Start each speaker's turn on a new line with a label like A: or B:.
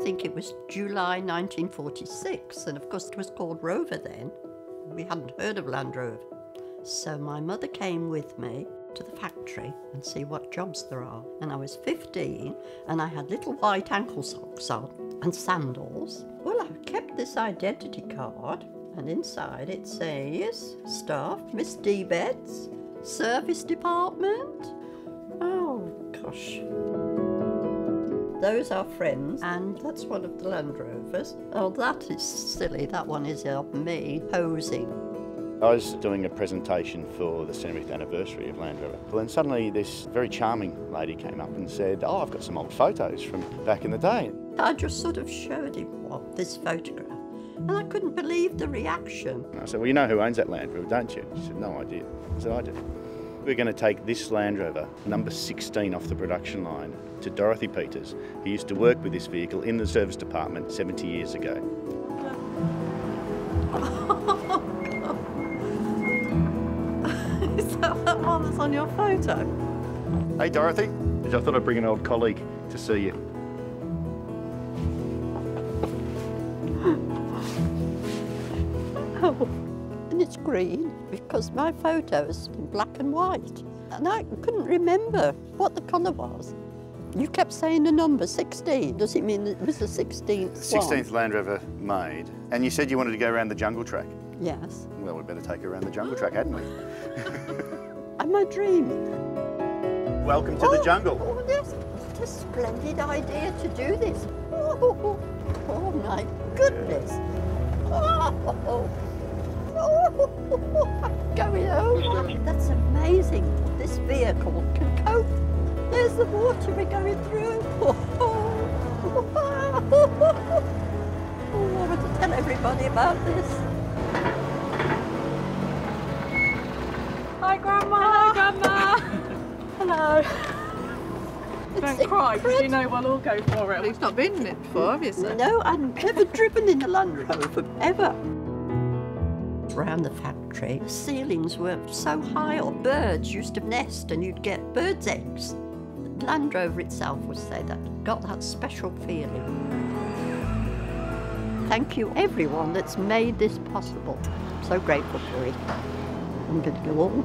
A: think it was July 1946, and of course it was called Rover then. We hadn't heard of Land Rover. So my mother came with me to the factory and see what jobs there are. And I was 15 and I had little white ankle socks on and sandals. Well, I kept this identity card, and inside it says, staff, Miss D-Beds, service department. Oh, gosh. Those are friends, and that's one of the Land Rovers. Oh, that is silly. That one is of me posing.
B: I was doing a presentation for the 70th anniversary of Land Rover. Well, then suddenly this very charming lady came up and said, oh, I've got some old photos from back in the day.
A: I just sort of showed him this photograph, and I couldn't believe the reaction.
B: And I said, well, you know who owns that Land Rover, don't you? She said, no idea. I said, I do. We're going to take this Land Rover, number 16 off the production line, to Dorothy Peters, who used to work with this vehicle in the service department 70 years ago.
A: Is that the one that's on your photo?
B: Hey Dorothy, I thought I'd bring an old colleague to see you.
A: Oh, and it's green because my photo's in black and white. And I couldn't remember what the colour was. You kept saying the number 16. Does it mean it was the 16th one?
B: 16th Land Rover made. And you said you wanted to go around the jungle track.
A: Yes.
B: Well, we'd better take her around the jungle track, hadn't we?
A: Am I dreaming?
B: Welcome to the jungle.
A: Oh, yes. What a splendid idea to do this. Oh my goodness. Oh, I'm going home. That's amazing. This vehicle can cope. There's the water we're going through. Oh, I want to tell everybody about this.
C: Hi, Grandma. Hello, Grandma. Hello. Don't cry, because you know we'll all go for it.
D: You've not been in it before, have you, sir?
A: No, I've never driven in a Land Rover, ever. Around the factory, the ceilings were so high, or birds used to nest and you'd get birds' eggs. The Land Rover itself would say that, got that special feeling. Thank you everyone that's made this possible. I'm so grateful for it. I'm going to go on.